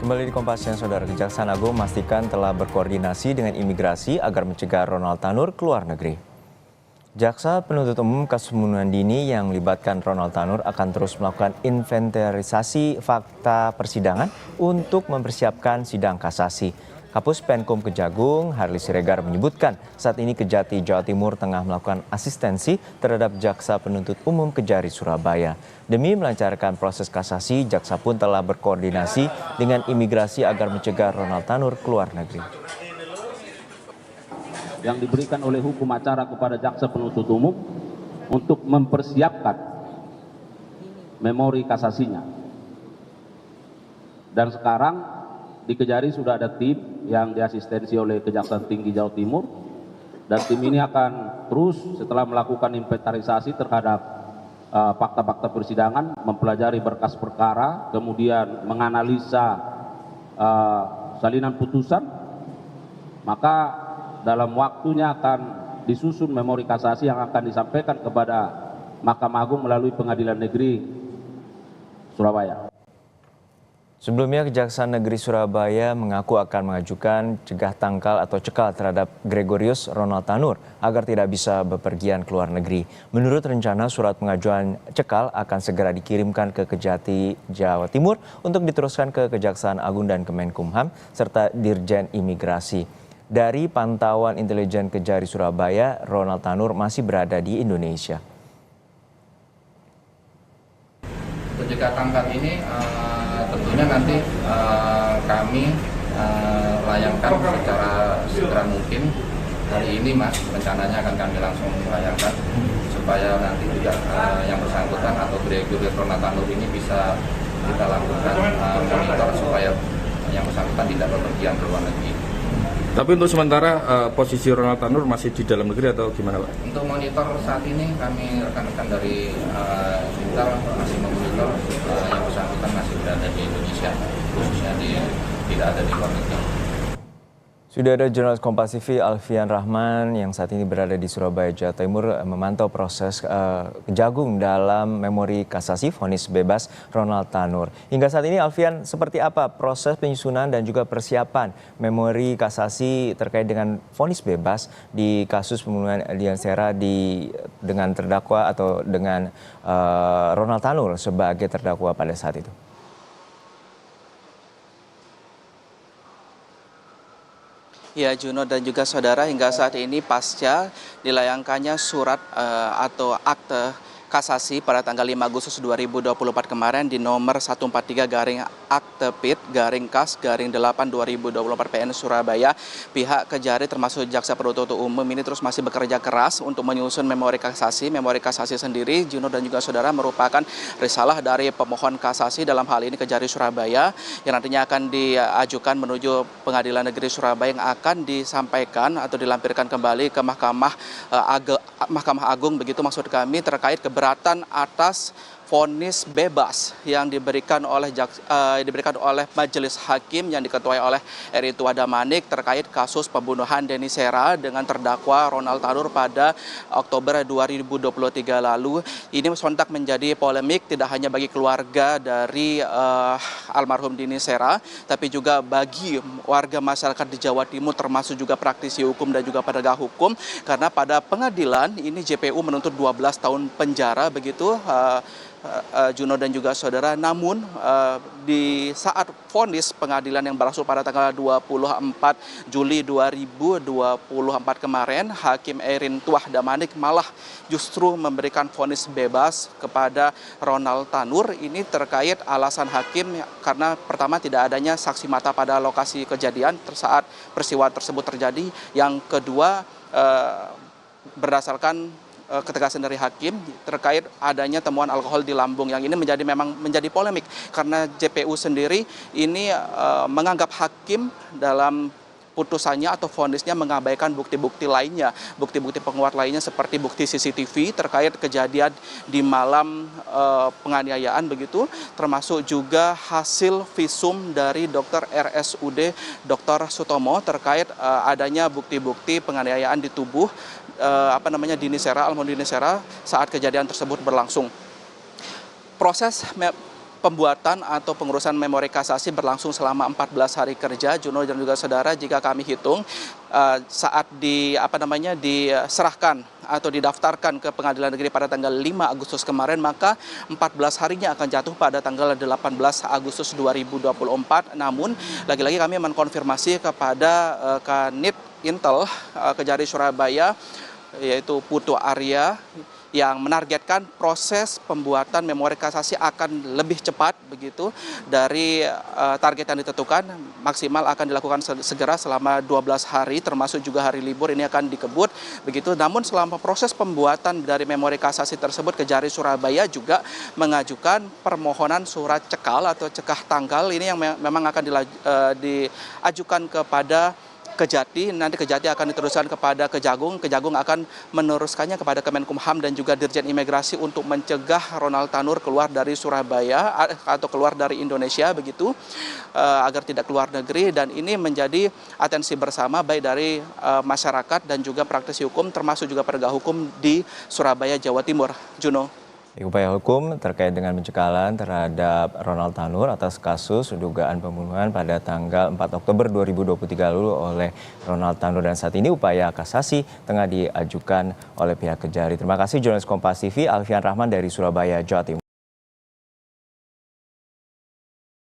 Kembali di Kompas Siang, Saudara. Kejaksaan Agung memastikan telah berkoordinasi dengan imigrasi agar mencegah Ronald Tanur keluar negeri. Jaksa penuntut umum kasus pembunuhan dini yang melibatkan Ronald Tanur akan terus melakukan inventarisasi fakta persidangan untuk mempersiapkan sidang kasasi. Kapus Penkum Kejagung, Harli Siregar menyebutkan saat ini Kejati Jawa Timur tengah melakukan asistensi terhadap Jaksa Penuntut Umum Kejari Surabaya. Demi melancarkan proses kasasi, Jaksa pun telah berkoordinasi dengan imigrasi agar mencegah Ronald Tanur keluar negeri. Yang diberikan oleh hukum acara kepada Jaksa Penuntut Umum untuk mempersiapkan memori kasasinya. Dan sekarang di Kejari sudah ada tim yang diasistensi oleh Kejaksaan Tinggi Jawa Timur, dan tim ini akan terus setelah melakukan inventarisasi terhadap fakta-fakta persidangan, mempelajari berkas perkara, kemudian menganalisa salinan putusan, maka dalam waktunya akan disusun memori kasasi yang akan disampaikan kepada Mahkamah Agung melalui Pengadilan Negeri Surabaya. Sebelumnya, Kejaksaan Negeri Surabaya mengaku akan mengajukan cegah tangkal atau cekal terhadap Gregorius Ronald Tanur agar tidak bisa bepergian ke luar negeri. Menurut rencana, surat pengajuan cekal akan segera dikirimkan ke Kejati Jawa Timur untuk diteruskan ke Kejaksaan Agung dan Kemenkumham serta Dirjen Imigrasi. Dari pantauan intelijen Kejari Surabaya, Ronald Tanur masih berada di Indonesia. Cegah tangkal ini tentunya nanti kami layangkan secara segera mungkin. Hari ini Mas, rencananya akan kami langsung layangkan supaya nanti juga yang bersangkutan atau Gregorius Ronald Tanur ini bisa kita lakukan monitor supaya yang bersangkutan tidak bepergian ke luar negeri. Tapi untuk sementara posisi Ronald Tanur masih di dalam negeri atau gimana Pak? Untuk monitor saat ini kami rekan-rekan dari Intel masih memonitor yang bersangkutan masih berada di Indonesia, khususnya tidak ada di luar negeri. Sudah ada jurnalis Kompas TV Alfian Rahman yang saat ini berada di Surabaya, Jawa Timur memantau proses Kejagung dalam memori kasasi vonis bebas Ronald Tanur. Hingga saat ini Alfian, seperti apa proses penyusunan dan juga persiapan memori kasasi terkait dengan vonis bebas di kasus pembunuhan Dian Sera dengan terdakwa atau dengan Ronald Tanur sebagai terdakwa pada saat itu? Ya, Juno dan juga saudara, hingga saat ini pasca dilayangkannya surat atau akte kasasi pada tanggal 5 Agustus 2024 kemarin di nomor 143 garing akte PIT garing KAS garing 8 2024 PN Surabaya, pihak Kejari termasuk Jaksa Penuntut Umum ini terus masih bekerja keras untuk menyusun memori kasasi. Memori kasasi sendiri, Juno dan juga saudara, merupakan risalah dari pemohon kasasi dalam hal ini Kejari Surabaya yang nantinya akan diajukan menuju Pengadilan Negeri Surabaya yang akan disampaikan atau dilampirkan kembali ke Mahkamah Agung, begitu maksud kami, terkait keberatan atas vonis bebas yang diberikan oleh majelis hakim yang diketuai oleh Eri Tua Damanik terkait kasus pembunuhan Deni Sera dengan terdakwa Ronald Tanur pada Oktober 2023 lalu. Ini sontak menjadi polemik tidak hanya bagi keluarga dari almarhum Deni Sera, tapi juga bagi warga masyarakat di Jawa Timur termasuk juga praktisi hukum dan juga penegak hukum, karena pada pengadilan ini JPU menuntut 12 tahun penjara begitu Juno dan juga saudara. Namun di saat vonis pengadilan yang berlangsung pada tanggal 24 Juli 2024 kemarin, Hakim Erin Tuah Damanik malah justru memberikan vonis bebas kepada Ronald Tanur. Ini terkait alasan hakim karena pertama tidak adanya saksi mata pada lokasi kejadian saat peristiwa tersebut terjadi. Yang kedua berdasarkan ketegasan dari hakim terkait adanya temuan alkohol di lambung, yang ini memang menjadi polemik karena JPU sendiri ini menganggap hakim dalam putusannya atau vonisnya mengabaikan bukti-bukti lainnya, bukti-bukti penguat lainnya seperti bukti CCTV terkait kejadian di malam penganiayaan begitu, termasuk juga hasil visum dari dokter RSUD Dr. Sutomo terkait adanya bukti-bukti penganiayaan di tubuh Deni Sera, almarhum Deni Sera saat kejadian tersebut berlangsung. Proses pembuatan atau pengurusan memori kasasi berlangsung selama 14 hari kerja. Juno dan juga saudara, jika kami hitung saat diserahkan atau didaftarkan ke Pengadilan Negeri pada tanggal 5 Agustus kemarin, maka 14 harinya akan jatuh pada tanggal 18 Agustus 2024. Namun lagi-lagi kami mengkonfirmasi kepada Kanit Intel Kejari Surabaya, yaitu Putu Arya, yang menargetkan proses pembuatan memori kasasi akan lebih cepat begitu dari target yang ditentukan. Maksimal akan dilakukan segera selama 12 hari, termasuk juga hari libur ini akan dikebut begitu. Namun selama proses pembuatan dari memori kasasi tersebut, Kejari Surabaya juga mengajukan permohonan surat cekal atau cegah tanggal ini yang memang akan diajukan kepada Kejati. Nanti Kejati akan diteruskan kepada Kejagung. Kejagung akan meneruskannya kepada Kemenkumham dan juga Dirjen Imigrasi untuk mencegah Ronald Tanur keluar dari Surabaya atau keluar dari Indonesia begitu, agar tidak keluar negeri. Dan ini menjadi atensi bersama baik dari masyarakat dan juga praktisi hukum, termasuk juga penegak hukum di Surabaya, Jawa Timur. Juno. Upaya hukum terkait dengan pencegahan terhadap Ronald Tanur atas kasus dugaan pembunuhan pada tanggal 4 Oktober 2023 lalu oleh Ronald Tanur, dan saat ini upaya kasasi tengah diajukan oleh pihak Kejari. Terima kasih jurnalis Kompas TV Alfian Rahman dari Surabaya, Jawa Timur.